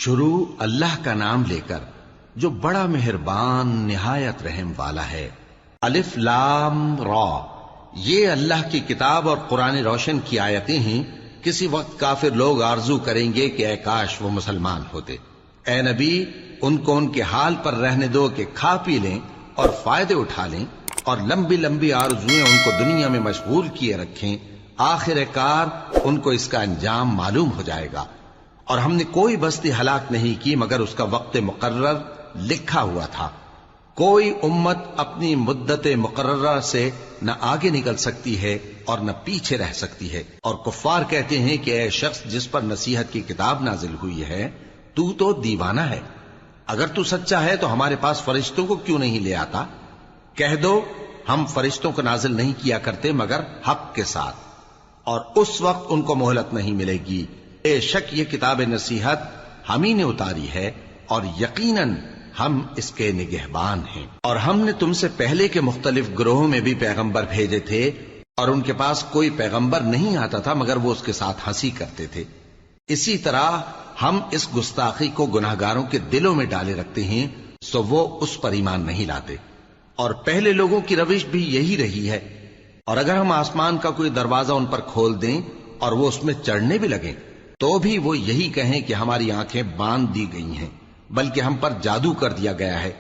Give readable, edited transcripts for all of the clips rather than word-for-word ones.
شروع اللہ کا نام لے کر جو بڑا مہربان نہایت رحم والا ہے۔ الف لام را، یہ اللہ کی کتاب اور قرآن روشن کی آیتیں ہیں۔ کسی وقت کافر لوگ آرزو کریں گے کہ اے کاش وہ مسلمان ہوتے۔ اے نبی، ان کو ان کے حال پر رہنے دو کہ کھا پی لیں اور فائدے اٹھا لیں، اور لمبی لمبی آرزویں ان کو دنیا میں مشغول کیے رکھیں۔ آخر کار ان کو اس کا انجام معلوم ہو جائے گا۔ اور ہم نے کوئی بستی ہلاک نہیں کی مگر اس کا وقت مقرر لکھا ہوا تھا۔ کوئی امت اپنی مدت مقررہ سے نہ آگے نکل سکتی ہے اور نہ پیچھے رہ سکتی ہے۔ اور کفار کہتے ہیں کہ اے شخص جس پر نصیحت کی کتاب نازل ہوئی ہے، تو دیوانہ ہے۔ اگر تو سچا ہے تو ہمارے پاس فرشتوں کو کیوں نہیں لے آتا؟ کہہ دو ہم فرشتوں کو نازل نہیں کیا کرتے مگر حق کے ساتھ، اور اس وقت ان کو مہلت نہیں ملے گی۔ بے شک یہ کتاب نصیحت ہم ہی نے اتاری ہے، اور یقیناً ہم اس کے نگہبان ہیں۔ اور ہم نے تم سے پہلے کے مختلف گروہوں میں بھی پیغمبر بھیجے تھے، اور ان کے پاس کوئی پیغمبر نہیں آتا تھا مگر وہ اس کے ساتھ ہنسی کرتے تھے۔ اسی طرح ہم اس گستاخی کو گناہگاروں کے دلوں میں ڈالے رکھتے ہیں، سو وہ اس پر ایمان نہیں لاتے۔ اور پہلے لوگوں کی روش بھی یہی رہی ہے۔ اور اگر ہم آسمان کا کوئی دروازہ ان پر کھول دیں اور وہ اس میں چڑھنے بھی لگیں تو بھی وہ یہی کہیں کہ ہماری آنکھیں باندھ دی گئی ہیں، بلکہ ہم پر جادو کر دیا گیا ہے۔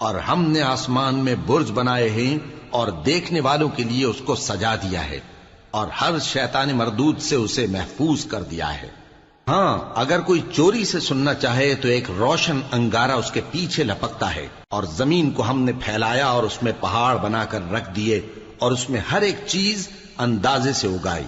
اور ہم نے آسمان میں برج بنائے ہیں اور دیکھنے والوں کے لیے اس کو سجا دیا ہے، اور ہر شیطان مردود سے اسے محفوظ کر دیا ہے۔ ہاں، اگر کوئی چوری سے سننا چاہے تو ایک روشن انگارہ اس کے پیچھے لپکتا ہے۔ اور زمین کو ہم نے پھیلایا اور اس میں پہاڑ بنا کر رکھ دیے، اور اس میں ہر ایک چیز اندازے سے اگائی۔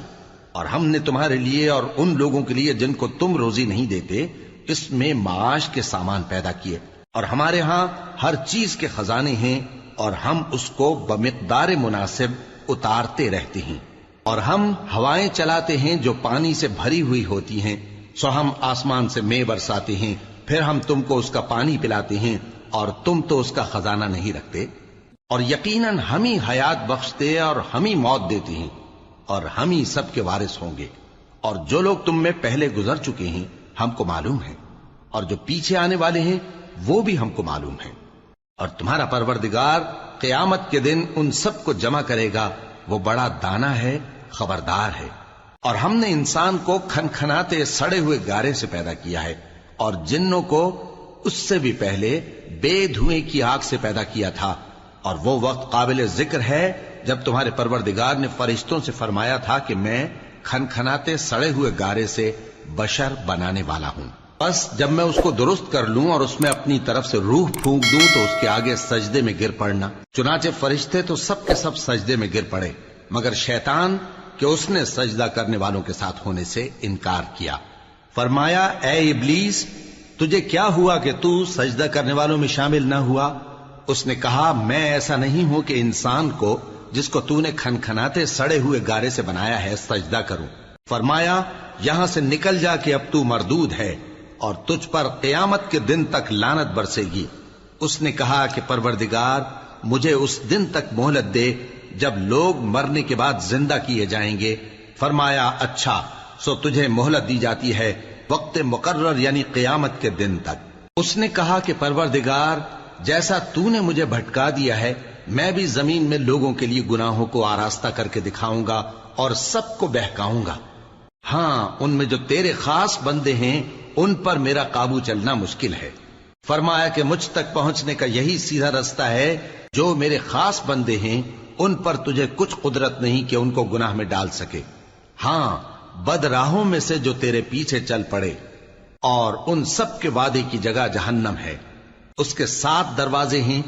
اور ہم نے تمہارے لیے اور ان لوگوں کے لیے جن کو تم روزی نہیں دیتے اس میں معاش کے سامان پیدا کیے، اور ہمارے ہاں ہر چیز کے خزانے ہیں، اور ہم اس کو بمقدار مناسب اتارتے رہتے ہیں۔ اور ہم ہوائیں چلاتے ہیں جو پانی سے بھری ہوئی ہوتی ہیں، سو ہم آسمان سے مے برساتے ہیں، پھر ہم تم کو اس کا پانی پلاتے ہیں، اور تم تو اس کا خزانہ نہیں رکھتے۔ اور یقیناً ہم ہی حیات بخشتے اور ہم ہی موت دیتے ہیں، اور ہم ہی سب کے وارث ہوں گے۔ اور جو لوگ تم میں پہلے گزر چکے ہیں ہم کو معلوم ہے، اور جو پیچھے آنے والے ہیں وہ بھی ہم کو معلوم ہے۔ اور تمہارا پروردگار قیامت کے دن ان سب کو جمع کرے گا، وہ بڑا دانا ہے، خبردار ہے۔ اور ہم نے انسان کو کھنکھناتے سڑے ہوئے گارے سے پیدا کیا ہے، اور جنوں کو اس سے بھی پہلے بے دھوئیں کی آگ سے پیدا کیا تھا۔ اور وہ وقت قابل ذکر ہے جب تمہارے پروردگار نے فرشتوں سے فرمایا تھا کہ میں کھنکھناتے سڑے ہوئے گارے سے بشر بنانے والا ہوں، بس جب میں اس کو درست کر لوں اور اس میں اپنی طرف سے روح پھونک دوں تو اس کے آگے سجدے میں گر پڑنا۔ چنانچہ فرشتے تو سب کے سب سجدے میں گر پڑے مگر شیطان کہ اس نے سجدہ کرنے والوں کے ساتھ ہونے سے انکار کیا۔ فرمایا اے ابلیس، تجھے کیا ہوا کہ تو سجدہ کرنے والوں میں شامل نہ ہوا؟ اس نے کہا میں ایسا نہیں ہوں کہ انسان کو جس کو تو نے کھنکھناتے سڑے ہوئے گارے سے بنایا ہے سجدہ کروں۔ فرمایا یہاں سے نکل جا کہ اب تو مردود ہے اور تجھ پر قیامت کے دن تک لعنت برسے گی۔ اس نے کہا کہ پروردگار مجھے اس دن تک مہلت دے جب لوگ مرنے کے بعد زندہ کیے جائیں گے۔ فرمایا اچھا، سو تجھے مہلت دی جاتی ہے وقت مقرر یعنی قیامت کے دن تک۔ اس نے کہا کہ پروردگار جیسا تو نے مجھے بھٹکا دیا ہے میں بھی زمین میں لوگوں کے لیے گناہوں کو آراستہ کر کے دکھاؤں گا اور سب کو بہکاؤں گا۔ ہاں، ان میں جو تیرے خاص بندے ہیں ان پر میرا قابو چلنا مشکل ہے۔ فرمایا کہ مجھ تک پہنچنے کا یہی سیدھا رستہ ہے، جو میرے خاص بندے ہیں ان پر تجھے کچھ قدرت نہیں کہ ان کو گناہ میں ڈال سکے۔ ہاں، بد راہوں میں سے جو تیرے پیچھے چل پڑے، اور ان سب کے وعدے کی جگہ جہنم ہے۔ اس کے 7 دروازے ہیں،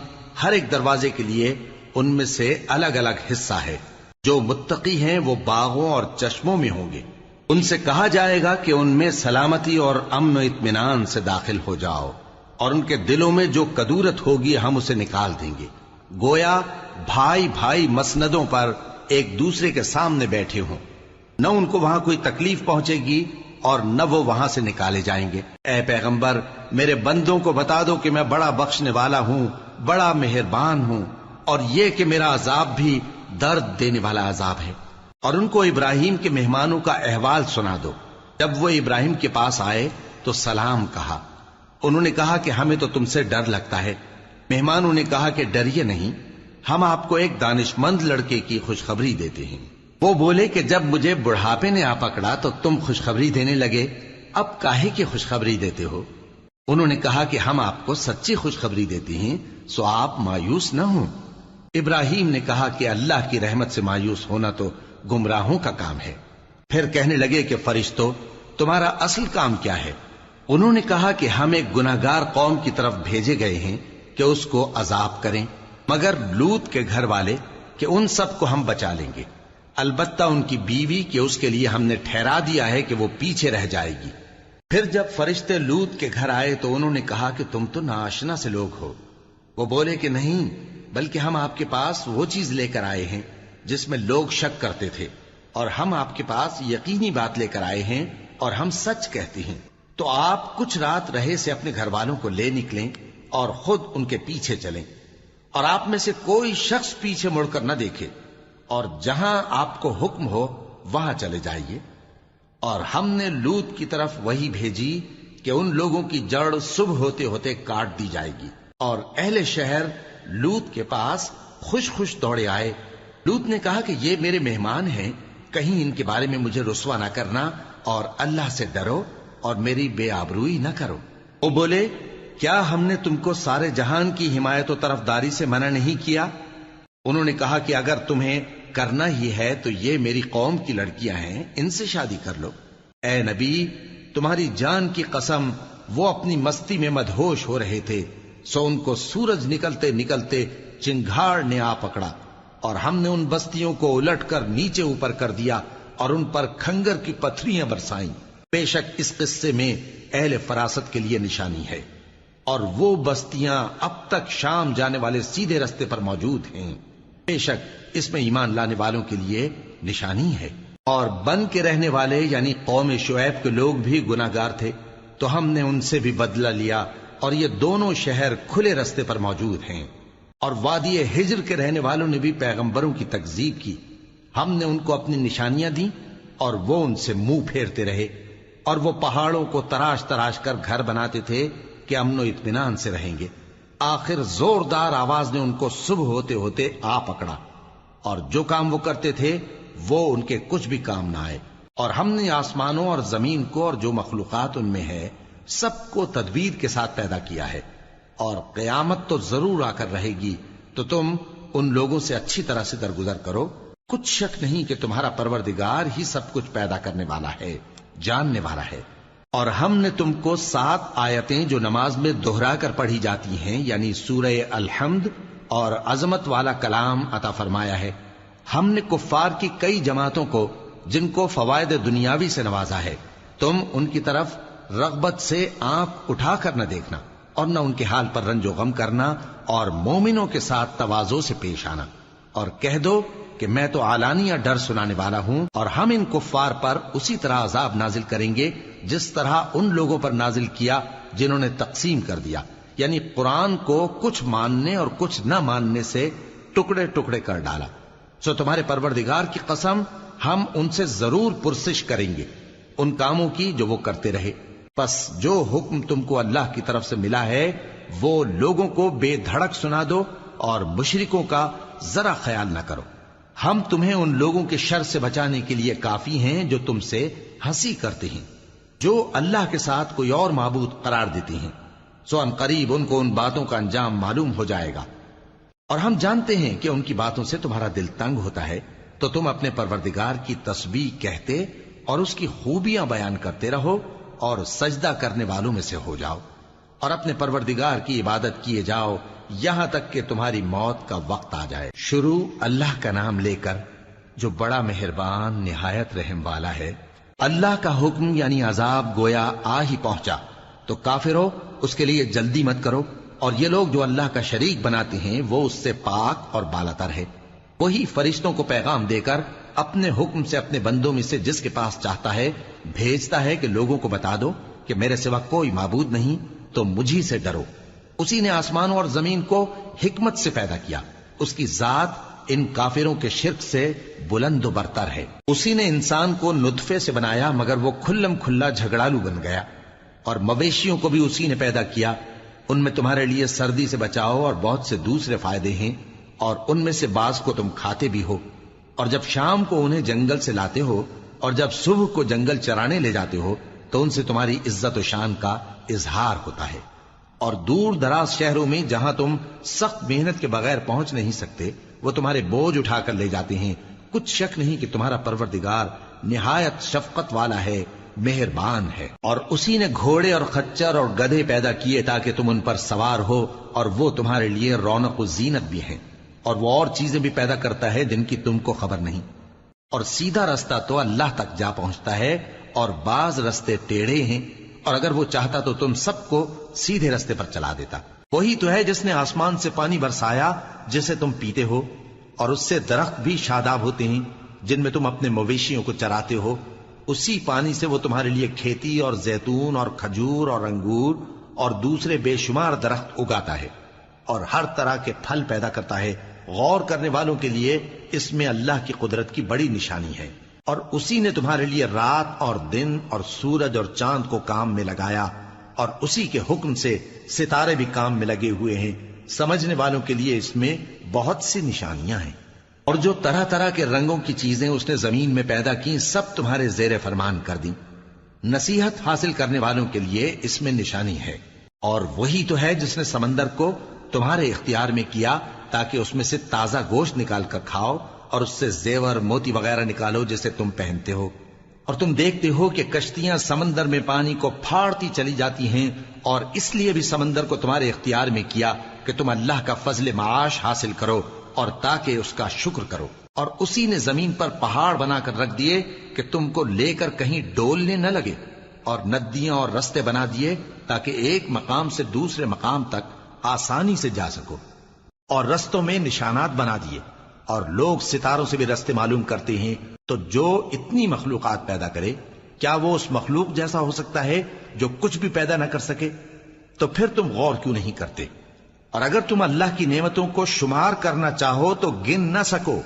ہر ایک دروازے کے لیے ان میں سے الگ الگ حصہ ہے۔ جو متقی ہیں وہ باغوں اور چشموں میں ہوں گے۔ ان سے کہا جائے گا کہ ان میں سلامتی اور امن و اطمینان سے داخل ہو جاؤ، اور ان کے دلوں میں جو کدورت ہوگی ہم اسے نکال دیں گے، گویا بھائی بھائی مسندوں پر ایک دوسرے کے سامنے بیٹھے ہوں۔ نہ ان کو وہاں کوئی تکلیف پہنچے گی اور نہ وہ وہاں سے نکالے جائیں گے۔ اے پیغمبر میرے بندوں کو بتا دو کہ میں بڑا بخشنے والا ہوں، بڑا مہربان ہوں، اور یہ کہ میرا عذاب بھی درد دینے والا عذاب ہے۔ اور ان کو ابراہیم کے مہمانوں کا احوال سنا دو۔ جب وہ ابراہیم کے پاس آئے تو سلام کہا، انہوں نے کہا کہ ہمیں تو تم سے ڈر لگتا ہے۔ مہمانوں نے کہا کہ ڈریے نہیں، ہم آپ کو ایک دانشمند لڑکے کی خوشخبری دیتے ہیں۔ وہ بولے کہ جب مجھے بڑھاپے نے آ پکڑا تو تم خوشخبری دینے لگے، اب کاہے کی خوشخبری دیتے ہو؟ انہوں نے کہا کہ ہم آپ کو سچی خوشخبری دیتے ہیں، سو آپ مایوس نہ ہوں۔ ابراہیم نے کہا کہ اللہ کی رحمت سے مایوس ہونا تو گمراہوں کا کام ہے۔ پھر کہنے لگے کہ فرشتوں، تمہارا اصل کام کیا ہے؟ انہوں نے کہا کہ ہم ایک گناہگار قوم کی طرف بھیجے گئے ہیں کہ اس کو عذاب کریں، مگر لوط کے گھر والے کہ ان سب کو ہم بچا لیں گے، البتہ ان کی بیوی کہ اس کے لیے ہم نے ٹھہرا دیا ہے کہ وہ پیچھے رہ جائے گی۔ پھر جب فرشتے لوط کے گھر آئے تو انہوں نے کہا کہ تم تو ناآشنا سے لوگ ہو۔ وہ بولے کہ نہیں، بلکہ ہم آپ کے پاس وہ چیز لے کر آئے ہیں جس میں لوگ شک کرتے تھے، اور ہم آپ کے پاس یقینی بات لے کر آئے ہیں اور ہم سچ کہتے ہیں۔ تو آپ کچھ رات رہے سے اپنے گھر والوں کو لے نکلیں اور خود ان کے پیچھے چلیں، اور آپ میں سے کوئی شخص پیچھے مڑ کر نہ دیکھے، اور جہاں آپ کو حکم ہو وہاں چلے جائیے۔ اور ہم نے لوط کی طرف وہی بھیجی کہ ان لوگوں کی جڑ صبح ہوتے ہوتے کاٹ دی جائے گی، اور اہل شہر لوط کے پاس خوش خوش دوڑے آئے۔ لوط نے کہا کہ یہ میرے مہمان ہیں، کہیں ان کے بارے میں مجھے رسوا نہ کرنا، اور اللہ سے ڈرو اور میری بے آبروئی نہ کرو۔ وہ بولے، کیا ہم نے تم کو سارے جہان کی حمایت و طرفداری سے منع نہیں کیا؟ انہوں نے کہا کہ اگر تمہیں کرنا ہی ہے تو یہ میری قوم کی لڑکیاں ہیں، ان سے شادی کر لو۔ اے نبی، تمہاری جان کی قسم، وہ اپنی مستی میں مدہوش ہو رہے تھے، سو ان کو سورج نکلتے نکلتے چنگھاڑ نے آ پکڑا، اور ہم نے ان بستیوں کو الٹ کر نیچے اوپر کر دیا اور ان پر کھنگر کی پتھریاں برسائیں۔ بے شک اس قصے میں اہل فراست کے لیے نشانی ہے، اور وہ بستیاں اب تک شام جانے والے سیدھے رستے پر موجود ہیں۔ بے شک اس میں ایمان لانے والوں کے لیے نشانی ہے۔ اور بن کے رہنے والے یعنی قوم شعیب کے لوگ بھی گناہگار تھے، تو ہم نے ان سے بھی بدلہ لیا، اور یہ دونوں شہر کھلے رستے پر موجود ہیں۔ اور وادی ہجر کے رہنے والوں نے بھی پیغمبروں کی تکذیب کی، ہم نے ان کو اپنی نشانیاں دی اور وہ ان سے منہ پھیرتے رہے، اور وہ پہاڑوں کو تراش تراش کر گھر بناتے تھے کہ امن و اطمینان سے رہیں گے۔ آخر زوردار آواز نے ان کو صبح ہوتے ہوتے آ پکڑا، اور جو کام وہ کرتے تھے وہ ان کے کچھ بھی کام نہ آئے۔ اور ہم نے آسمانوں اور زمین کو اور جو مخلوقات ان میں ہے سب کو تدبیر کے ساتھ پیدا کیا ہے، اور قیامت تو ضرور آ کر رہے گی، تو تم ان لوگوں سے اچھی طرح سے درگزر کرو۔ کچھ شک نہیں کہ تمہارا پروردگار ہی سب کچھ پیدا کرنے والا ہے، جاننے والا ہے۔ اور ہم نے تم کو 7 آیتیں جو نماز میں دہرا کر پڑھی جاتی ہیں، یعنی سورہ الحمد اور عظمت والا کلام عطا فرمایا ہے۔ ہم نے کفار کی کئی جماعتوں کو جن کو فوائد دنیاوی سے نوازا ہے، تم ان کی طرف رغبت سے آنکھ اٹھا کر نہ دیکھنا، اور نہ ان کے حال پر رنج و غم کرنا، اور مومنوں کے ساتھ تواضع سے پیش آنا، اور کہہ دو کہ میں تو اعلانیہ ڈر سنانے والا ہوں، اور ہم ان کفار پر اسی طرح عذاب نازل کریں گے جس طرح ان لوگوں پر نازل کیا جنہوں نے تقسیم کر دیا، یعنی قرآن کو کچھ ماننے اور کچھ نہ ماننے سے ٹکڑے ٹکڑے کر ڈالا۔ سو تمہارے پروردگار کی قسم، ہم ان سے ضرور پرسش کریں گے ان کاموں کی جو وہ کرتے رہے۔ پس جو حکم تم کو اللہ کی طرف سے ملا ہے وہ لوگوں کو بے دھڑک سنا دو، اور مشرکوں کا ذرا خیال نہ کرو۔ ہم تمہیں ان لوگوں کے شر سے بچانے کے لیے کافی ہیں جو تم سے ہنسی کرتے ہیں، جو اللہ کے ساتھ کوئی اور معبود قرار دیتے ہیں، سو ان قریب ان کو ان باتوں کا انجام معلوم ہو جائے گا۔ اور ہم جانتے ہیں کہ ان کی باتوں سے تمہارا دل تنگ ہوتا ہے، تو تم اپنے پروردگار کی تسبیح کہتے اور اس کی خوبیاں بیان کرتے رہو، اور سجدہ کرنے والوں میں سے ہو جاؤ، اور اپنے پروردگار کی عبادت کیے جاؤ یہاں تک کہ تمہاری موت کا وقت آ جائے۔ شروع اللہ کا نام لے کر جو بڑا مہربان نہایت رحم والا ہے۔ اللہ کا حکم یعنی عذاب گویا آ ہی پہنچا، تو کافروں اس کے لیے جلدی مت کرو، اور یہ لوگ جو اللہ کا شریک بناتے ہیں وہ اس سے پاک اور بالاتر ہے۔ وہی فرشتوں کو پیغام دے کر اپنے حکم سے اپنے بندوں میں سے جس کے پاس چاہتا ہے بھیجتا ہے کہ لوگوں کو بتا دو کہ میرے سوا کوئی معبود نہیں، تو مجھی سے ڈرو۔ اسی نے آسمانوں اور زمین کو حکمت سے پیدا کیا، اس کی ذات ان کافروں کے شرک سے بلند و برتر ہے۔ اسی نے انسان کو نطفے سے بنایا، مگر وہ کھلم کھلا جھگڑالو بن گیا، اور مویشیوں کو بھی اسی نے پیدا کیا، ان میں تمہارے لیے سردی سے بچاؤ اور بہت سے دوسرے فائدے ہیں، اور ان میں سے بعض کو تم کھاتے بھی ہو۔ اور جب شام کو انہیں جنگل سے لاتے ہو اور جب صبح کو جنگل چرانے لے جاتے ہو تو ان سے تمہاری عزت و شان کا اظہار ہوتا ہے۔ اور دور دراز شہروں میں جہاں تم سخت محنت کے بغیر پہنچ نہیں سکتے، وہ تمہارے بوجھ اٹھا کر لے جاتے ہیں۔ کچھ شک نہیں کہ تمہارا پروردگار نہایت شفقت والا ہے، مہربان ہے۔ اور اسی نے گھوڑے اور خچر اور گدھے پیدا کیے تاکہ تم ان پر سوار ہو، اور وہ تمہارے لیے رونق و زینت بھی ہیں۔ اور وہ اور چیزیں بھی پیدا کرتا ہے جن کی تم کو خبر نہیں۔ اور سیدھا رستہ تو اللہ تک جا پہنچتا ہے، اور بعض رستے ٹیڑھے ہیں، اور اگر وہ چاہتا تو تم سب کو سیدھے رستے پر چلا دیتا۔ وہی تو ہے جس نے آسمان سے پانی برسایا جسے تم پیتے ہو، اور اس سے درخت بھی شاداب ہوتے ہیں جن میں تم اپنے مویشیوں کو چراتے ہو۔ اسی پانی سے وہ تمہارے لیے کھیتی اور زیتون اور کھجور اور انگور اور دوسرے بے شمار درخت اگاتا ہے، اور ہر طرح کے پھل پیدا کرتا ہے۔ غور کرنے والوں کے لیے اس میں اللہ کی قدرت کی بڑی نشانی ہے۔ اور اسی نے تمہارے لیے رات اور دن اور سورج اور چاند کو کام میں لگایا، اور اسی کے حکم سے ستارے بھی کام میں لگے ہوئے ہیں۔ سمجھنے والوں کے لیے اس میں بہت سی نشانیاں ہیں۔ اور جو طرح طرح کے رنگوں کی چیزیں اس نے زمین میں پیدا کی سب تمہارے زیر فرمان کر دیں۔ نصیحت حاصل کرنے والوں کے لیے اس میں نشانی ہے۔ اور وہی تو ہے جس نے سمندر کو تمہارے اختیار میں کیا تاکہ اس میں سے تازہ گوشت نکال کر کھاؤ، اور اس سے زیور موتی وغیرہ نکالو جسے تم پہنتے ہو۔ اور تم دیکھتے ہو کہ کشتیاں سمندر میں پانی کو پھاڑتی چلی جاتی ہیں، اور اس لیے بھی سمندر کو تمہارے اختیار میں کیا کہ تم اللہ کا فضل معاش حاصل کرو اور تاکہ اس کا شکر کرو۔ اور اسی نے زمین پر پہاڑ بنا کر رکھ دیے کہ تم کو لے کر کہیں ڈولنے نہ لگے، اور ندیاں اور رستے بنا دیے تاکہ ایک مقام سے دوسرے مقام تک آسانی سے جا سکو، اور رستوں میں نشانات بنا دیے۔ اور لوگ ستاروں سے بھی رستے معلوم کرتے ہیں۔ تو جو اتنی مخلوقات پیدا کرے، کیا وہ اس مخلوق جیسا ہو سکتا ہے جو کچھ بھی پیدا نہ کر سکے؟ تو پھر تم غور کیوں نہیں کرتے؟ اور اگر تم اللہ کی نعمتوں کو شمار کرنا چاہو تو گن نہ سکو۔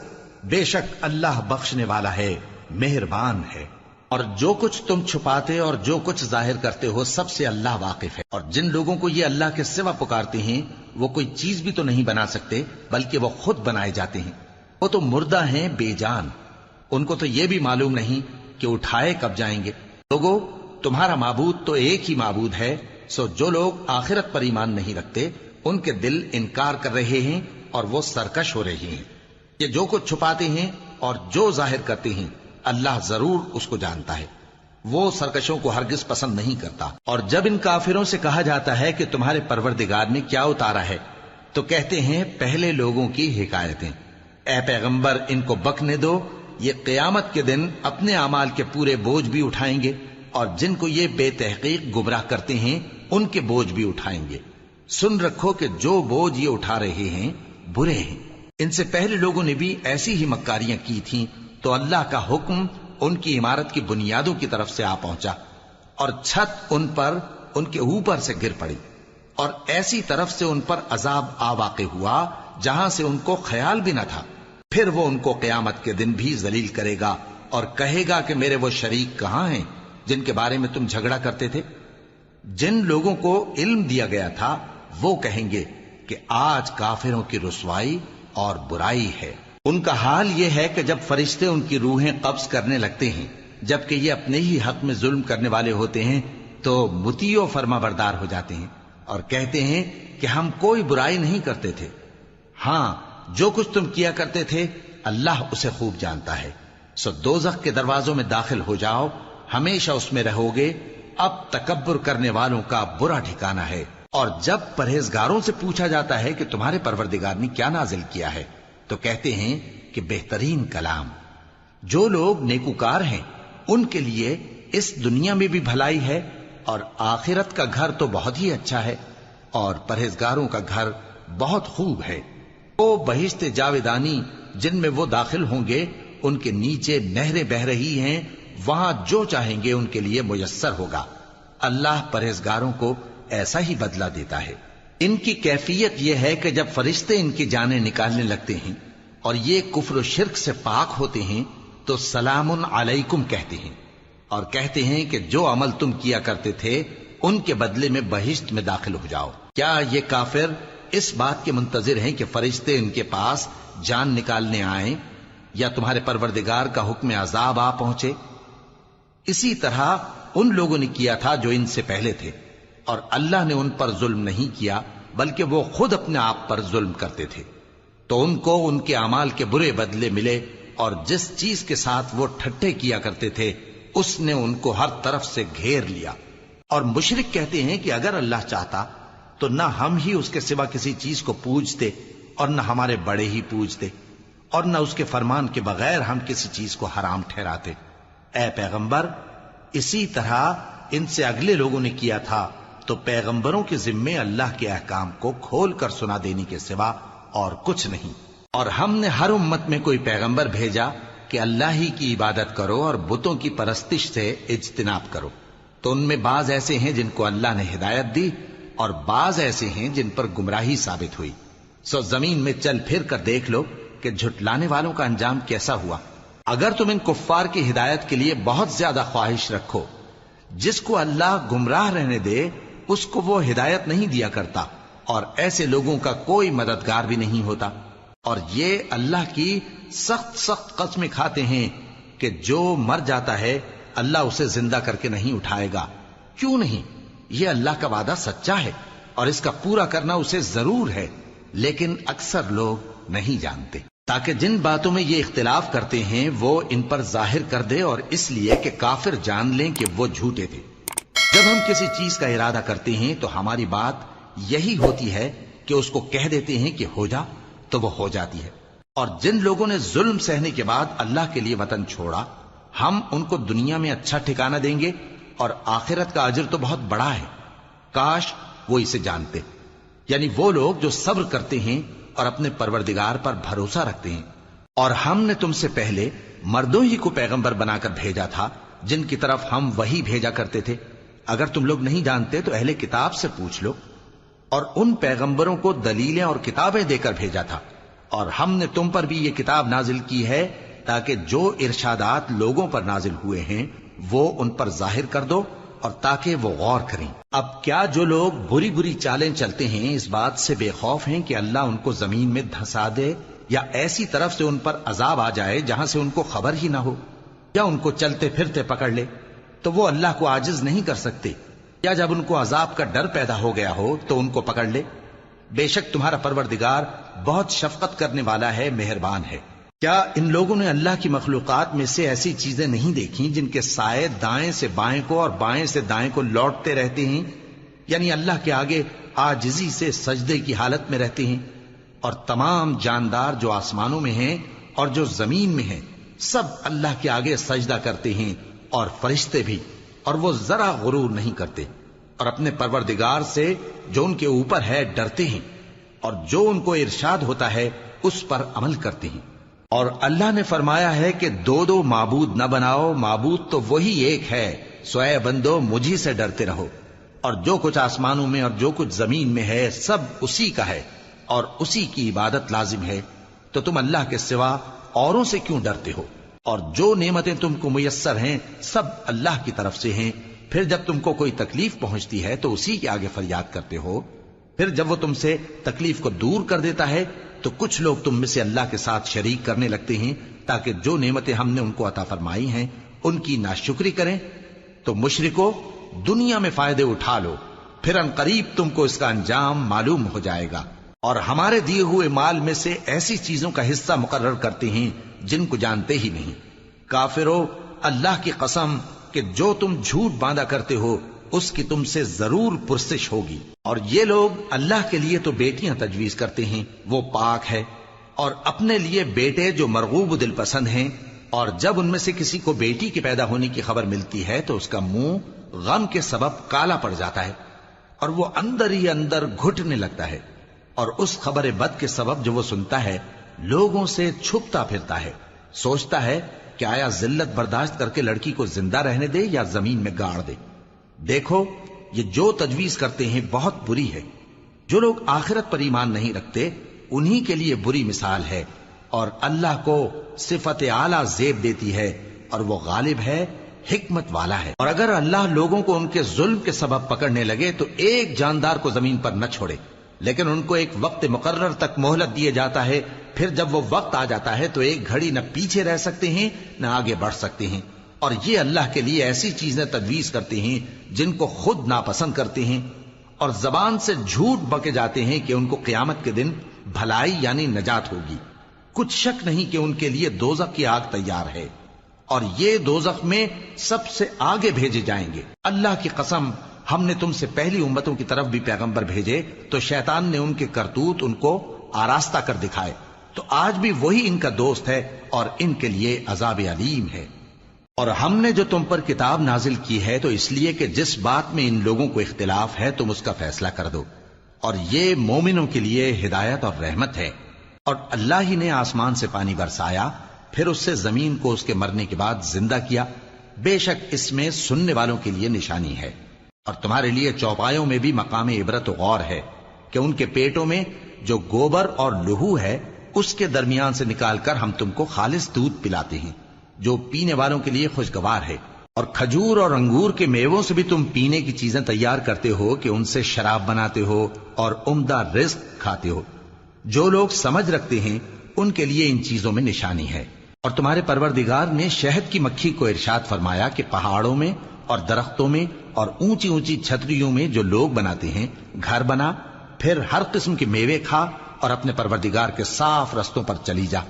بے شک اللہ بخشنے والا ہے، مہربان ہے۔ اور جو کچھ تم چھپاتے اور جو کچھ ظاہر کرتے ہو سب سے اللہ واقف ہے۔ اور جن لوگوں کو یہ اللہ کے سوا پکارتے ہیں وہ کوئی چیز بھی تو نہیں بنا سکتے، بلکہ وہ خود بنائے جاتے ہیں۔ وہ تو مردہ ہیں، بے جان، ان کو تو یہ بھی معلوم نہیں کہ اٹھائے کب جائیں گے۔ لوگو، تمہارا معبود تو ایک ہی معبود ہے، سو جو لوگ آخرت پر ایمان نہیں رکھتے ان کے دل انکار کر رہے ہیں اور وہ سرکش ہو رہے ہیں۔ یہ جو کچھ چھپاتے ہیں اور جو ظاہر کرتے ہیں اللہ ضرور اس کو جانتا ہے۔ وہ سرکشوں کو ہرگز پسند نہیں کرتا۔ اور جب ان کافروں سے کہا جاتا ہے کہ تمہارے پروردگار نے کیا اتارا ہے تو کہتے ہیں پہلے لوگوں کی حکایتیں۔ اے پیغمبر، ان کو بکنے دو، یہ قیامت کے دن اپنے اعمال کے پورے بوجھ بھی اٹھائیں گے، اور جن کو یہ بے تحقیق گمراہ کرتے ہیں ان کے بوجھ بھی اٹھائیں گے۔ سن رکھو کہ جو بوجھ یہ اٹھا رہے ہیں برے ہیں۔ ان سے پہلے لوگوں نے بھی ایسی ہی مکاریاں کی تھیں، تو اللہ کا حکم ان کی عمارت کی بنیادوں کی طرف سے آ پہنچا، اور چھت ان پر ان کے اوپر سے گر پڑی، اور ایسی طرف سے ان پر عذاب آ واقع ہوا جہاں سے ان کو خیال بھی نہ تھا۔ پھر وہ ان کو قیامت کے دن بھی ذلیل کرے گا اور کہے گا کہ میرے وہ شریک کہاں ہیں جن کے بارے میں تم جھگڑا کرتے تھے؟ جن لوگوں کو علم دیا گیا تھا وہ کہیں گے کہ آج کافروں کی رسوائی اور برائی ہے۔ ان کا حال یہ ہے کہ جب فرشتے ان کی روحیں قبض کرنے لگتے ہیں جبکہ یہ اپنے ہی حق میں ظلم کرنے والے ہوتے ہیں تو مطیع و فرما بردار ہو جاتے ہیں اور کہتے ہیں کہ ہم کوئی برائی نہیں کرتے تھے۔ ہاں، جو کچھ تم کیا کرتے تھے اللہ اسے خوب جانتا ہے۔ سو دوزخ کے دروازوں میں داخل ہو جاؤ، ہمیشہ اس میں رہو گے۔ اب تکبر کرنے والوں کا برا ٹھکانہ ہے۔ اور جب پرہیزگاروں سے پوچھا جاتا ہے کہ تمہارے پروردگار نے کیا نازل کیا ہے تو کہتے ہیں کہ بہترین کلام۔ جو لوگ نیکوکار ہیں ان کے لیے اس دنیا میں بھی بھلائی ہے اور آخرت کا گھر تو بہت ہی اچھا ہے، اور پرہیزگاروں کا گھر بہت خوب ہے۔ وہ بہشت جاویدانی جن میں وہ داخل ہوں گے، ان کے نیچے نہریں بہہ رہی ہیں، وہاں جو چاہیں گے ان کے لیے میسر ہوگا۔ اللہ پرہیزگاروں کو ایسا ہی بدلہ دیتا ہے۔ ان کی کیفیت یہ ہے کہ جب فرشتے ان کی جانیں نکالنے لگتے ہیں اور یہ کفر و شرک سے پاک ہوتے ہیں تو سلام علیکم کہتے ہیں، اور کہتے ہیں کہ جو عمل تم کیا کرتے تھے ان کے بدلے میں بہشت میں داخل ہو جاؤ۔ کیا یہ کافر اس بات کے منتظر ہیں کہ فرشتے ان کے پاس جان نکالنے آئیں یا تمہارے پروردگار کا حکم عذاب آ پہنچے؟ اسی طرح ان لوگوں نے کیا تھا جو ان سے پہلے تھے، اور اللہ نے ان پر ظلم نہیں کیا بلکہ وہ خود اپنے آپ پر ظلم کرتے تھے۔ تو ان کو ان کے اعمال کے برے بدلے ملے، اور جس چیز کے ساتھ وہ ٹھٹھے کیا کرتے تھے اس نے ان کو ہر طرف سے گھیر لیا۔ اور مشرک کہتے ہیں کہ اگر اللہ چاہتا تو نہ ہم ہی اس کے سوا کسی چیز کو پوجتے اور نہ ہمارے بڑے ہی پوجتے، اور نہ اس کے فرمان کے بغیر ہم کسی چیز کو حرام ٹھہراتے۔ اے پیغمبر، اسی طرح ان سے اگلے لوگوں نے کیا تھا، تو پیغمبروں کے ذمے اللہ کے احکام کو کھول کر سنا دینے کے سوا اور کچھ نہیں۔ اور ہم نے ہر امت میں کوئی پیغمبر بھیجا کہ اللہ ہی کی عبادت کرو اور بتوں کی پرستش سے اجتناب کرو، تو ان میں بعض ایسے ہیں جن کو اللہ نے ہدایت دی اور بعض ایسے ہیں جن پر گمراہی ثابت ہوئی۔ سو زمین میں چل پھر کر دیکھ لو کہ جھٹلانے والوں کا انجام کیسا ہوا۔ اگر تم ان کفار کی ہدایت کے لیے بہت زیادہ خواہش رکھو، جس کو اللہ گمراہ رہنے دے اس کو وہ ہدایت نہیں دیا کرتا، اور ایسے لوگوں کا کوئی مددگار بھی نہیں ہوتا۔ اور یہ اللہ کی سخت سخت قسمیں کھاتے ہیں کہ جو مر جاتا ہے اللہ اسے زندہ کر کے نہیں اٹھائے گا۔ کیوں نہیں؟ یہ اللہ کا وعدہ سچا ہے اور اس کا پورا کرنا اسے ضرور ہے، لیکن اکثر لوگ نہیں جانتے۔ تاکہ جن باتوں میں یہ اختلاف کرتے ہیں وہ ان پر ظاہر کر دے، اور اس لیے کہ کافر جان لیں کہ وہ جھوٹے تھے۔ جب ہم کسی چیز کا ارادہ کرتے ہیں تو ہماری بات یہی ہوتی ہے کہ اس کو کہہ دیتے ہیں کہ ہو جا، تو وہ ہو جاتی ہے۔ اور جن لوگوں نے ظلم سہنے کے بعد اللہ کے لیے وطن چھوڑا، ہم ان کو دنیا میں اچھا ٹھکانہ دیں گے، اور آخرت کا اجر تو بہت بڑا ہے۔ کاش وہ اسے جانتے، یعنی وہ لوگ جو صبر کرتے ہیں اور اپنے پروردگار پر بھروسہ رکھتے ہیں۔ اور ہم نے تم سے پہلے مردوں ہی کو پیغمبر بنا کر بھیجا تھا جن کی طرف ہم وحی بھیجا کرتے تھے۔ اگر تم لوگ نہیں جانتے تو اہل کتاب سے پوچھ لو۔ اور ان پیغمبروں کو دلیلیں اور کتابیں دے کر بھیجا تھا، اور ہم نے تم پر بھی یہ کتاب نازل کی ہے تاکہ جو ارشادات لوگوں پر نازل ہوئے ہیں وہ ان پر ظاہر کر دو، اور تاکہ وہ غور کریں۔ اب کیا جو لوگ بری بری چالیں چلتے ہیں اس بات سے بے خوف ہیں کہ اللہ ان کو زمین میں دھسا دے، یا ایسی طرف سے ان پر عذاب آ جائے جہاں سے ان کو خبر ہی نہ ہو، یا ان کو چلتے پھرتے پکڑ لے تو وہ اللہ کو عاجز نہیں کر سکتے، یا جب ان کو عذاب کا ڈر پیدا ہو گیا ہو تو ان کو پکڑ لے؟ بے شک تمہارا پروردگار بہت شفقت کرنے والا ہے، مہربان ہے۔ کیا ان لوگوں نے اللہ کی مخلوقات میں سے ایسی چیزیں نہیں دیکھی جن کے سائے دائیں سے بائیں کو اور بائیں سے دائیں کو لوٹتے رہتے ہیں، یعنی اللہ کے آگے عاجزی سے سجدے کی حالت میں رہتے ہیں؟ اور تمام جاندار جو آسمانوں میں ہیں اور جو زمین میں ہیں سب اللہ کے آگے سجدہ کرتے ہیں، اور فرشتے بھی، اور وہ ذرا غرور نہیں کرتے، اور اپنے پروردگار سے جو ان کے اوپر ہے ڈرتے ہیں، اور جو ان کو ارشاد ہوتا ہے اس پر عمل کرتے ہیں۔ اور اللہ نے فرمایا ہے کہ دو دو معبود نہ بناؤ، معبود تو وہی ایک ہے، سو اے بندو مجھی سے ڈرتے رہو۔ اور جو کچھ آسمانوں میں اور جو کچھ زمین میں ہے سب اسی کا ہے، اور اسی کی عبادت لازم ہے، تو تم اللہ کے سوا اوروں سے کیوں ڈرتے ہو؟ اور جو نعمتیں تم کو میسر ہیں سب اللہ کی طرف سے ہیں۔ پھر جب تم کو کوئی تکلیف پہنچتی ہے تو اسی کے آگے فریاد کرتے ہو، پھر جب وہ تم سے تکلیف کو دور کر دیتا ہے تو کچھ لوگ تم میں سے اللہ کے ساتھ شریک کرنے لگتے ہیں تاکہ جو نعمتیں ہم نے ان کو عطا فرمائی ہیں ان کی ناشکری کریں۔ تو مشرکو، دنیا میں فائدے اٹھا لو، پھر ان قریب تم کو اس کا انجام معلوم ہو جائے گا۔ اور ہمارے دیے ہوئے مال میں سے ایسی چیزوں کا حصہ مقرر کرتے ہیں جن کو جانتے ہی نہیں۔ کافرو، اللہ کی قسم کہ جو تم جھوٹ باندھا کرتے ہو اس کی تم سے ضرور پرسش ہوگی۔ اور یہ لوگ اللہ کے لیے تو بیٹیاں تجویز کرتے ہیں، وہ پاک ہے، اور اپنے لیے بیٹے جو مرغوب دل پسند ہیں، اور جب ان میں سے کسی کو بیٹی کے پیدا ہونے کی خبر ملتی ہے تو اس کا منہ غم کے سبب کالا پڑ جاتا ہے، اور وہ اندر ہی اندر گھٹنے لگتا ہے، اور اس خبر بد کے سبب جو وہ سنتا ہے لوگوں سے چھپتا پھرتا ہے، سوچتا ہے کہ آیا ذلت برداشت کر کے لڑکی کو زندہ رہنے دے یا زمین میں گاڑ دے۔ دیکھو، یہ جو تجویز کرتے ہیں بہت بری ہے۔ جو لوگ آخرت پر ایمان نہیں رکھتے انہی کے لیے بری مثال ہے، اور اللہ کو صفت اعلیٰ زیب دیتی ہے، اور وہ غالب ہے، حکمت والا ہے۔ اور اگر اللہ لوگوں کو ان کے ظلم کے سبب پکڑنے لگے تو ایک جاندار کو زمین پر نہ چھوڑے، لیکن ان کو ایک وقت مقرر تک مہلت دیے جاتا ہے، پھر جب وہ وقت آ جاتا ہے تو ایک گھڑی نہ پیچھے رہ سکتے ہیں نہ آگے بڑھ سکتے ہیں۔ اور یہ اللہ کے لیے ایسی چیزیں تجویز کرتے ہیں جن کو خود ناپسند کرتے ہیں، اور زبان سے جھوٹ بکے جاتے ہیں کہ ان کو قیامت کے دن بھلائی یعنی نجات ہوگی۔ کچھ شک نہیں کہ ان کے لیے دوزخ کی آگ تیار ہے، اور یہ دوزخ میں سب سے آگے بھیجے جائیں گے۔ اللہ کی قسم، ہم نے تم سے پہلی امتوں کی طرف بھی پیغمبر بھیجے تو شیطان نے ان کے کرتوت ان کو آراستہ کر دکھائے، تو آج بھی وہی ان کا دوست ہے اور ان کے لیے عذاب علیم ہے۔ اور ہم نے جو تم پر کتاب نازل کی ہے تو اس لیے کہ جس بات میں ان لوگوں کو اختلاف ہے تم اس کا فیصلہ کر دو، اور یہ مومنوں کے لیے ہدایت اور رحمت ہے۔ اور اللہ ہی نے آسمان سے پانی برسایا، پھر اس سے زمین کو اس کے مرنے کے بعد زندہ کیا، بے شک اس میں سننے والوں کے لیے نشانی ہے۔ اور تمہارے لیے چوپایوں میں بھی مقام عبرت و غور ہے کہ ان کے پیٹوں میں جو گوبر اور لہو ہے اس کے درمیان سے نکال کر ہم تم کو خالص دودھ پلاتے ہیں جو پینے والوں کے لیے خوشگوار ہے، اور کھجور اور انگور کے میووں سے بھی تم پینے کی چیزیں تیار کرتے ہو کہ ان سے شراب بناتے ہو اور عمدہ رزق کھاتے ہو۔ جو لوگ سمجھ رکھتے ہیں ان کے لیے ان چیزوں میں نشانی ہے۔ اور تمہارے پروردگار نے شہد کی مکھی کو ارشاد فرمایا کہ پہاڑوں میں اور درختوں میں اور اونچی اونچی چھتریوں میں جو لوگ بناتے ہیں گھر بنا، پھر ہر قسم کے میوے کھا اور اپنے پروردگار کے صاف رستوں پر چلی جا۔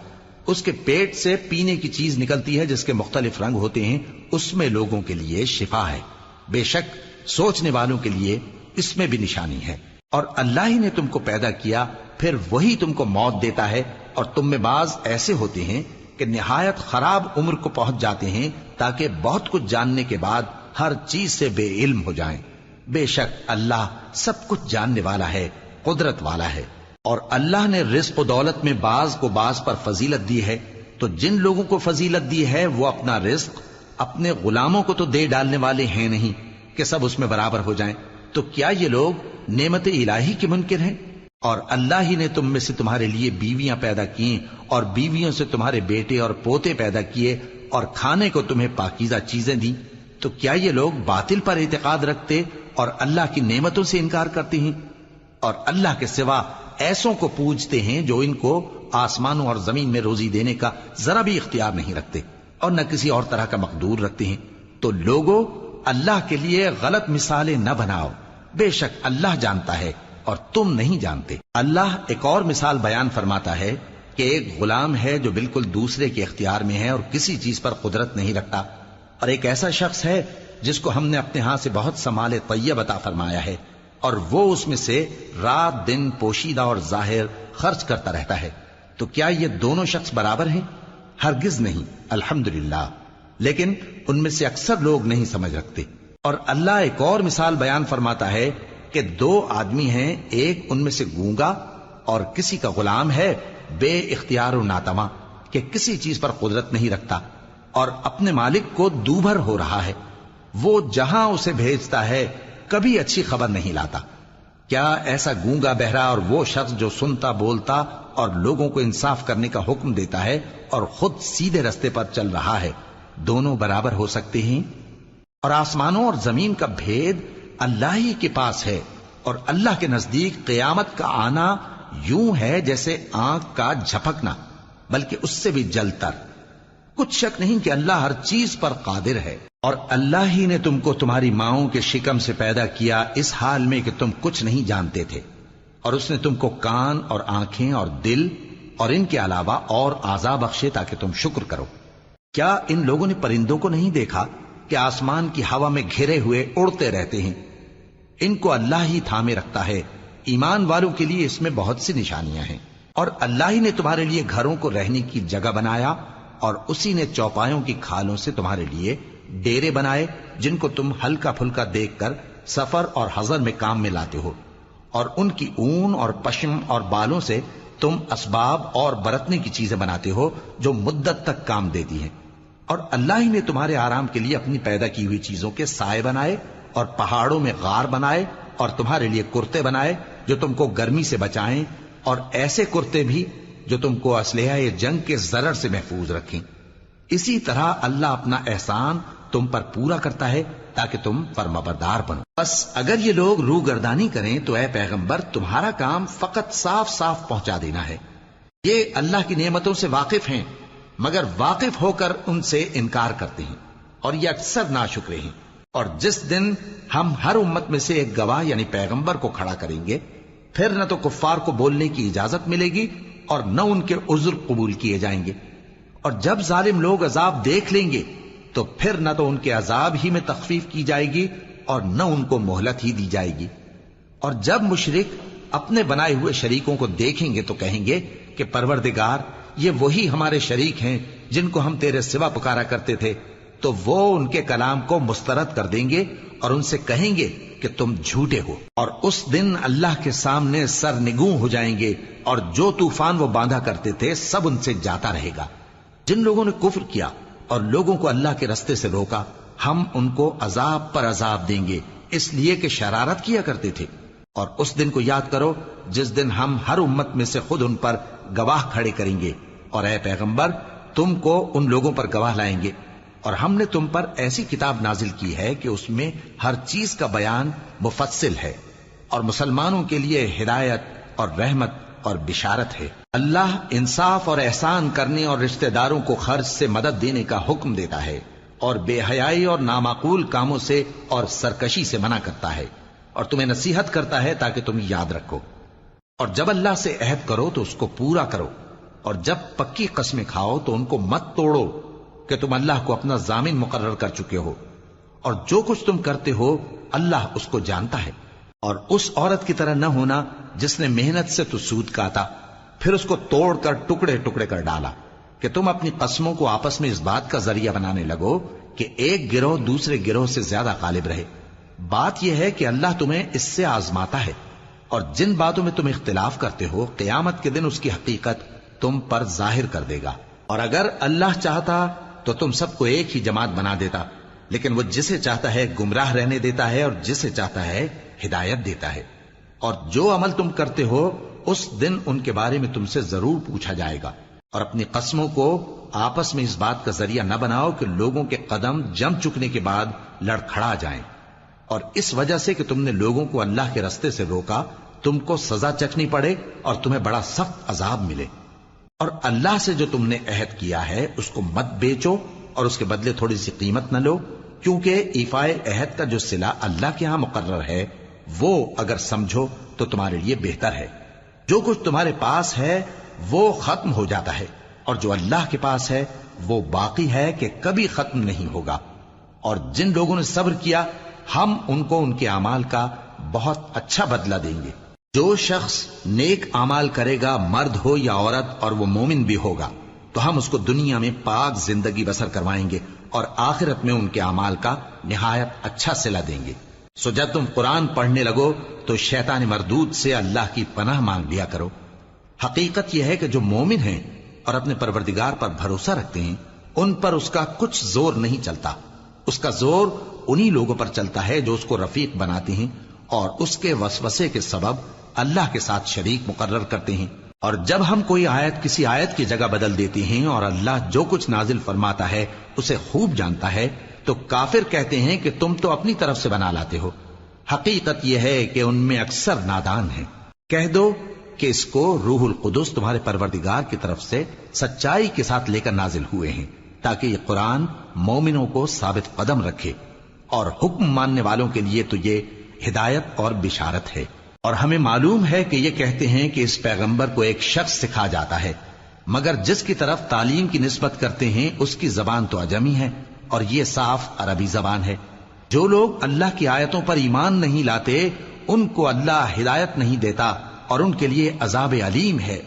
اس کے پیٹ سے پینے کی چیز نکلتی ہے جس کے مختلف رنگ ہوتے ہیں، اس میں لوگوں کے لیے شفا ہے، بے شک سوچنے والوں کے لیے اس میں بھی نشانی ہے۔ اور اللہ ہی نے تم کو پیدا کیا، پھر وہی تم کو موت دیتا ہے، اور تم میں بعض ایسے ہوتے ہیں کہ نہایت خراب عمر کو پہنچ جاتے ہیں تاکہ بہت کچھ جاننے کے بعد ہر چیز سے بے علم ہو جائیں۔ بے شک اللہ سب کچھ جاننے والا ہے، قدرت والا ہے۔ اور اللہ نے رزق و دولت میں بعض کو بعض پر فضیلت دی ہے، تو جن لوگوں کو فضیلت دی ہے وہ اپنا رزق اپنے غلاموں کو تو دے ڈالنے والے ہیں نہیں کہ سب اس میں برابر ہو جائیں، تو کیا یہ لوگ نعمت الہی کے منکر ہیں؟ اور اللہ ہی نے تم میں سے تمہارے لیے بیویاں پیدا کی اور بیویوں سے تمہارے بیٹے اور پوتے پیدا کیے اور کھانے کو تمہیں پاکیزہ چیزیں دیں، تو کیا یہ لوگ باطل پر اعتقاد رکھتے اور اللہ کی نعمتوں سے انکار کرتے ہیں؟ اور اللہ کے سوا ایسوں کو پوجتے ہیں جو ان کو آسمانوں اور زمین میں روزی دینے کا ذرا بھی اختیار نہیں رکھتے اور نہ کسی اور طرح کا مقدور رکھتے ہیں۔ تو لوگوں، اللہ کے لیے غلط مثالیں نہ بناؤ، بے شک اللہ جانتا ہے اور تم نہیں جانتے۔ اللہ ایک اور مثال بیان فرماتا ہے کہ ایک غلام ہے جو بالکل دوسرے کے اختیار میں ہے اور کسی چیز پر قدرت نہیں رکھتا، اور ایک ایسا شخص ہے جس کو ہم نے اپنے ہاں سے بہت سا مال طیب عطا فرمایا ہے اور وہ اس میں سے رات دن پوشیدہ اور ظاہر خرچ کرتا رہتا ہے، تو کیا یہ دونوں شخص برابر ہیں؟ ہرگز نہیں، الحمدللہ، لیکن ان میں سے اکثر لوگ نہیں سمجھ رکھتے۔ اور اللہ ایک اور مثال بیان فرماتا ہے کہ دو آدمی ہیں، ایک ان میں سے گونگا اور کسی کا غلام ہے بے اختیار و ناتواں کہ کسی چیز پر قدرت نہیں رکھتا اور اپنے مالک کو دوبھر ہو رہا ہے، وہ جہاں اسے بھیجتا ہے کبھی اچھی خبر نہیں لاتا۔ کیا ایسا گونگا بہرا اور وہ شخص جو سنتا بولتا اور لوگوں کو انصاف کرنے کا حکم دیتا ہے اور خود سیدھے رستے پر چل رہا ہے، دونوں برابر ہو سکتے ہیں؟ اور آسمانوں اور زمین کا بھید اللہ ہی کے پاس ہے، اور اللہ کے نزدیک قیامت کا آنا یوں ہے جیسے آنکھ کا جھپکنا، بلکہ اس سے بھی جلتر۔ کچھ شک نہیں کہ اللہ ہر چیز پر قادر ہے۔ اور اللہ ہی نے تم کو تمہاری ماؤں کے شکم سے پیدا کیا اس حال میں کہ تم کچھ نہیں جانتے تھے، اور اس نے تم کو کان اور آنکھیں اور دل اور ان کے علاوہ اور اعضاء بخشے تاکہ تم شکر کرو۔ کیا ان لوگوں نے پرندوں کو نہیں دیکھا کہ آسمان کی ہوا میں گھرے ہوئے اڑتے رہتے ہیں؟ ان کو اللہ ہی تھامے رکھتا ہے۔ ایمان والوں کے لیے اس میں بہت سی نشانیاں ہیں۔ اور اللہ ہی نے تمہارے لیے گھروں کو رہنے کی جگہ بنایا، اور اسی نے چوپایوں کی کھالوں سے تمہارے لیے ڈیرے بنائے جن کو تم ہلکا پھلکا دیکھ کر سفر اور حضر میں کام میں لاتے ہو، اور ان کی اون اور پشم اور بالوں سے تم اسباب اور برتنے کی چیزیں بناتے ہو جو مدت تک کام دیتی ہیں۔ اور اللہ ہی نے تمہارے آرام کے لیے اپنی پیدا کی ہوئی چیزوں کے سائے بنائے اور پہاڑوں میں غار بنائے اور تمہارے لیے کرتے بنائے جو تم کو گرمی سے بچائیں، اور ایسے کرتے بھی جو تم کو اسلحہ جنگ کے ضرر سے محفوظ رکھیں۔ اسی طرح اللہ اپنا احسان تم پر پورا کرتا ہے تاکہ تم فرمانبردار بنو۔ بس اگر یہ لوگ روگردانی کریں تو اے پیغمبر تمہارا کام فقط صاف صاف پہنچا دینا ہے۔ یہ اللہ کی نعمتوں سے واقف ہیں مگر واقف ہو کر ان سے انکار کرتے ہیں اور یہ اکثر ناشکرے ہیں۔ اور جس دن ہم ہر امت میں سے ایک گواہ یعنی پیغمبر کو کھڑا کریں گے پھر نہ تو کفار کو بولنے کی اجازت ملے گی اور نہ ان کے عذر قبول کیے جائیں گے، اور جب ظالم لوگ عذاب دیکھ لیں گے تو پھر نہ تو ان کے عذاب ہی میں تخفیف کی جائے گی اور نہ ان کو مہلت ہی دی جائے گی۔ اور جب مشرک اپنے بنائے ہوئے شریکوں کو دیکھیں گے تو کہیں گے کہ پروردگار یہ وہی ہمارے شریک ہیں جن کو ہم تیرے سوا پکارا کرتے تھے، تو وہ ان کے کلام کو مسترد کر دیں گے اور ان سے کہیں گے کہ تم جھوٹے ہو، اور اس دن اللہ کے سامنے سرنگوں ہو جائیں گے اور جو طوفان وہ باندھا کرتے تھے سب ان سے جاتا رہے گا۔ جن لوگوں نے کفر کیا اور لوگوں کو اللہ کے رستے سے روکا ہم ان کو عذاب پر عذاب دیں گے اس لیے کہ شرارت کیا کرتے تھے۔ اور اس دن کو یاد کرو جس دن ہم ہر امت میں سے خود ان پر گواہ کھڑے کریں گے، اور اے پیغمبر تم کو ان لوگوں پر گواہ لائیں گے، اور ہم نے تم پر ایسی کتاب نازل کی ہے کہ اس میں ہر چیز کا بیان مفصل ہے اور مسلمانوں کے لیے ہدایت اور رحمت اور بشارت ہے۔ اللہ انصاف اور احسان کرنے اور رشتہ داروں کو خرچ سے مدد دینے کا حکم دیتا ہے اور بے حیائی اور نامعقول کاموں سے اور سرکشی سے منع کرتا ہے، اور تمہیں نصیحت کرتا ہے تاکہ تم یاد رکھو۔ اور جب اللہ سے عہد کرو تو اس کو پورا کرو، اور جب پکی قسمیں کھاؤ تو ان کو مت توڑو کہ تم اللہ کو اپنا ضامن مقرر کر چکے ہو، اور جو کچھ تم کرتے ہو اللہ اس کو جانتا ہے۔ اور اس عورت کی طرح نہ ہونا جس نے محنت سے تو سود کاتا پھر اس کو توڑ کر ٹکڑے ٹکڑے کر ڈالا، کہ تم اپنی قسموں کو آپس میں اس بات کا ذریعہ بنانے لگو کہ ایک گروہ دوسرے گروہ سے زیادہ غالب رہے۔ بات یہ ہے کہ اللہ تمہیں اس سے آزماتا ہے، اور جن باتوں میں تم اختلاف کرتے ہو قیامت کے دن اس کی حقیقت تم پر ظاہر کر دے گا۔ اور اگر اللہ چاہتا تو تم سب کو ایک ہی جماعت بنا دیتا، لیکن وہ جسے چاہتا ہے گمراہ رہنے دیتا ہے اور جسے چاہتا ہے ہدایت دیتا ہے۔ اور جو عمل تم کرتے ہو اس دن ان کے بارے میں تم سے ضرور پوچھا جائے گا۔ اور اپنی قسموں کو آپس میں اس بات کا ذریعہ نہ بناؤ کہ لوگوں کے قدم جم چکنے کے بعد لڑکھڑا جائیں، اور اس وجہ سے کہ تم نے لوگوں کو اللہ کے رستے سے روکا تم کو سزا چکھنی پڑے اور تمہیں بڑا سخت عذاب ملے۔ اور اللہ سے جو تم نے عہد کیا ہے اس کو مت بیچو اور اس کے بدلے تھوڑی سی قیمت نہ لو، کیونکہ ایفائے عہد کا جو صلہ اللہ کے ہاں مقرر ہے وہ اگر سمجھو تو تمہارے لیے بہتر ہے۔ جو کچھ تمہارے پاس ہے وہ ختم ہو جاتا ہے، اور جو اللہ کے پاس ہے وہ باقی ہے کہ کبھی ختم نہیں ہوگا۔ اور جن لوگوں نے صبر کیا ہم ان کو ان کے اعمال کا بہت اچھا بدلہ دیں گے۔ جو شخص نیک اعمال کرے گا مرد ہو یا عورت اور وہ مومن بھی ہوگا تو ہم اس کو دنیا میں پاک زندگی بسر کروائیں گے اور آخرت میں ان کے اعمال کا نہایت اچھا صلہ دیں گے۔ سو جب تم قرآن پڑھنے لگو تو شیطان مردود سے اللہ کی پناہ مانگ لیا کرو۔ حقیقت یہ ہے کہ جو مومن ہیں اور اپنے پروردگار پر بھروسہ رکھتے ہیں ان پر اس کا کچھ زور نہیں چلتا۔ اس کا زور انہی لوگوں پر چلتا ہے جو اس کو رفیق بناتے ہیں اور اس کے وسوسے کے سبب اللہ کے ساتھ شریک مقرر کرتے ہیں۔ اور جب ہم کوئی آیت کسی آیت کی جگہ بدل دیتے ہیں اور اللہ جو کچھ نازل فرماتا ہے اسے خوب جانتا ہے تو کافر کہتے ہیں کہ تم تو اپنی طرف سے بنا لاتے ہو۔ حقیقت یہ ہے کہ ان میں اکثر نادان ہیں۔ کہہ دو کہ اس کو روح القدس تمہارے پروردگار کی طرف سے سچائی کے ساتھ لے کر نازل ہوئے ہیں تاکہ یہ قرآن مومنوں کو ثابت قدم رکھے، اور حکم ماننے والوں کے لیے تو یہ ہدایت اور بشارت ہے۔ اور ہمیں معلوم ہے کہ یہ کہتے ہیں کہ اس پیغمبر کو ایک شخص سکھا جاتا ہے، مگر جس کی طرف تعلیم کی نسبت کرتے ہیں اس کی زبان تو عجمی ہے اور یہ صاف عربی زبان ہے۔ جو لوگ اللہ کی آیتوں پر ایمان نہیں لاتے ان کو اللہ ہدایت نہیں دیتا اور ان کے لیے عذاب علیم ہے۔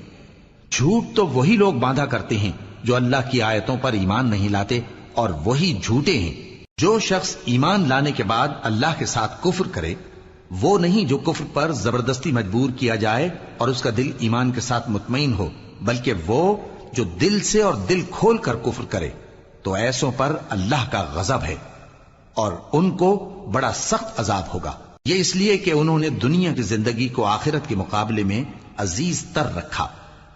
جھوٹ تو وہی لوگ باندھا کرتے ہیں جو اللہ کی آیتوں پر ایمان نہیں لاتے، اور وہی جھوٹے ہیں۔ جو شخص ایمان لانے کے بعد اللہ کے ساتھ کفر کرے وہ نہیں جو کفر پر زبردستی مجبور کیا جائے اور اس کا دل ایمان کے ساتھ مطمئن ہو، بلکہ وہ جو دل سے اور دل کھول کر کفر کرے تو ایسوں پر اللہ کا غضب ہے اور ان کو بڑا سخت عذاب ہوگا۔ یہ اس لیے کہ انہوں نے دنیا کی زندگی کو آخرت کے مقابلے میں عزیز تر رکھا،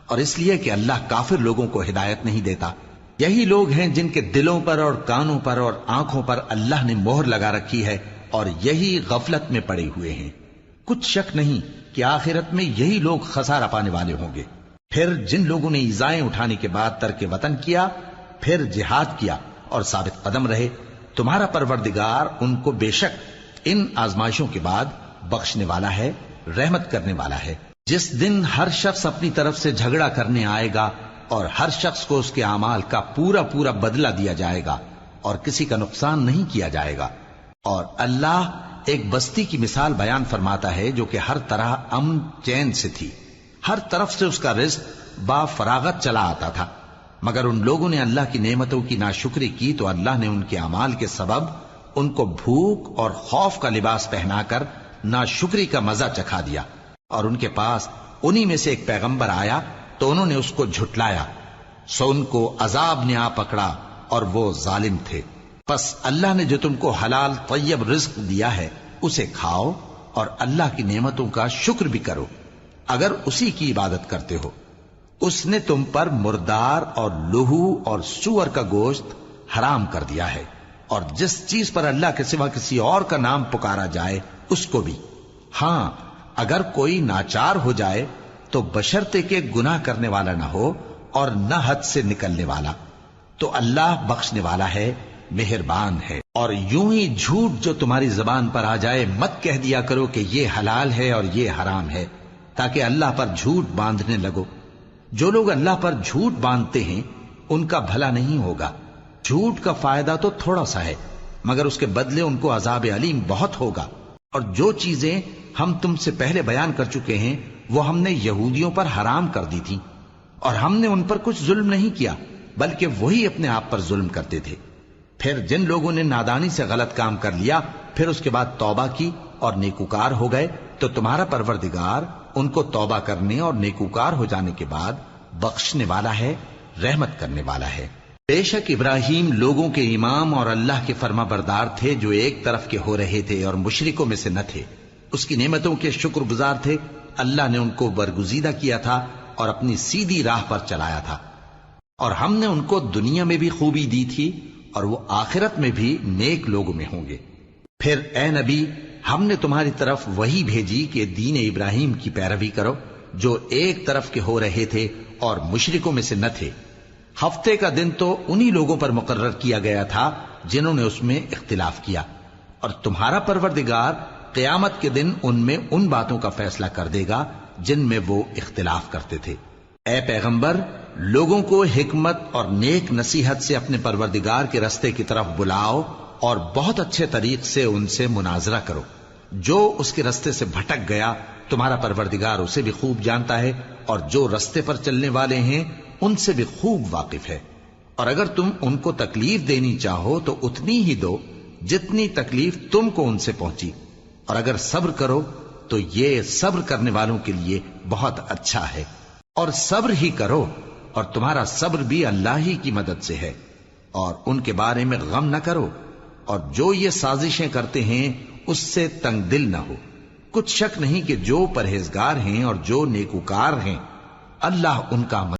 اور اس لیے کہ اللہ کافر لوگوں کو ہدایت نہیں دیتا یہی لوگ ہیں جن کے دلوں پر اور کانوں پر اور آنکھوں پر اللہ نے مہر لگا رکھی ہے اور یہی غفلت میں پڑے ہوئے ہیں۔ کچھ شک نہیں کہ آخرت میں یہی لوگ خسارہ پانے والے ہوں گے۔ پھر جن لوگوں نے ایذائیں اٹھانے کے بعد ترک وطن کیا، پھر جہاد کیا اور ثابت قدم رہے، تمہارا پروردگار ان کو بے شک ان آزمائشوں کے بعد بخشنے والا ہے، رحمت کرنے والا ہے۔ جس دن ہر شخص اپنی طرف سے جھگڑا کرنے آئے گا اور ہر شخص کو اس کے اعمال کا پورا پورا بدلہ دیا جائے گا اور کسی کا نقصان نہیں کیا جائے گا۔ اور اللہ ایک بستی کی مثال بیان فرماتا ہے جو کہ ہر طرح امن چین سے تھی، ہر طرف سے اس کا رزق با فراغت چلا آتا تھا، مگر ان لوگوں نے اللہ کی نعمتوں کی ناشکری کی تو اللہ نے ان کے اعمال کے سبب ان کو بھوک اور خوف کا لباس پہنا کر ناشکری کا مزہ چکھا دیا۔ اور ان کے پاس انہی میں سے ایک پیغمبر آیا تو انہوں نے اس کو جھٹلایا، سو ان کو عذاب نے آ پکڑا اور وہ ظالم تھے۔ پس اللہ نے جو تم کو حلال طیب رزق دیا ہے اسے کھاؤ اور اللہ کی نعمتوں کا شکر بھی کرو اگر اسی کی عبادت کرتے ہو۔ اس نے تم پر مردار اور لہو اور سور کا گوشت حرام کر دیا ہے، اور جس چیز پر اللہ کے سوا کسی اور کا نام پکارا جائے اس کو بھی۔ ہاں اگر کوئی ناچار ہو جائے تو بشرطے کہ گناہ کرنے والا نہ ہو اور نہ حد سے نکلنے والا، تو اللہ بخشنے والا ہے، مہربان ہے۔ اور یوں ہی جھوٹ جو تمہاری زبان پر آ جائے مت کہہ دیا کرو کہ یہ حلال ہے اور یہ حرام ہے، تاکہ اللہ پر جھوٹ باندھنے لگو۔ جو لوگ اللہ پر جھوٹ باندھتے ہیں ان کا بھلا نہیں ہوگا۔ جھوٹ کا فائدہ تو تھوڑا سا ہے، مگر اس کے بدلے ان کو عذاب علیم بہت ہوگا۔ اور جو چیزیں ہم تم سے پہلے بیان کر چکے ہیں وہ ہم نے یہودیوں پر حرام کر دی تھی، اور ہم نے ان پر کچھ ظلم نہیں کیا بلکہ وہی اپنے آپ پر ظلم کرتے تھے۔ پھر جن لوگوں نے نادانی سے غلط کام کر لیا پھر اس کے بعد توبہ کی اور نیکوکار ہو گئے تو تمہارا پروردگار ان کو توبہ کرنے اور نیکوکار ہو جانے کے بعد بخشنے والا ہے، رحمت کرنے والا ہے۔ بے شک ابراہیم لوگوں کے امام اور اللہ کے فرما بردار تھے جو ایک طرف کے ہو رہے تھے اور مشرکوں میں سے نہ تھے۔ اس کی نعمتوں کے شکر گزار تھے۔ اللہ نے ان کو برگزیدہ کیا تھا اور اپنی سیدھی راہ پر چلایا تھا، اور ہم نے ان کو دنیا میں بھی خوبی دی تھی اور وہ آخرت میں بھی نیک لوگوں میں ہوں گے۔ پھر اے نبی ہم نے تمہاری طرف وہی بھیجی کہ دین ابراہیم کی پیروی کرو جو ایک طرف کے ہو رہے تھے اور مشرکوں میں سے نہ تھے۔ ہفتے کا دن تو انہی لوگوں پر مقرر کیا گیا تھا جنہوں نے اس میں اختلاف کیا، اور تمہارا پروردگار قیامت کے دن ان میں ان باتوں کا فیصلہ کر دے گا جن میں وہ اختلاف کرتے تھے۔ اے پیغمبر لوگوں کو حکمت اور نیک نصیحت سے اپنے پروردگار کے رستے کی طرف بلاؤ اور بہت اچھے طریق سے ان سے مناظرہ کرو۔ جو اس کے رستے سے بھٹک گیا تمہارا پروردگار اسے بھی خوب جانتا ہے، اور جو رستے پر چلنے والے ہیں ان سے بھی خوب واقف ہے۔ اور اگر تم ان کو تکلیف دینی چاہو تو اتنی ہی دو جتنی تکلیف تم کو ان سے پہنچی، اور اگر صبر کرو تو یہ صبر کرنے والوں کے لیے بہت اچھا ہے۔ اور صبر ہی کرو، اور تمہارا صبر بھی اللہ ہی کی مدد سے ہے، اور ان کے بارے میں غم نہ کرو، اور جو یہ سازشیں کرتے ہیں اس سے تنگ دل نہ ہو۔ کچھ شک نہیں کہ جو پرہیزگار ہیں اور جو نیکوکار ہیں اللہ ان کا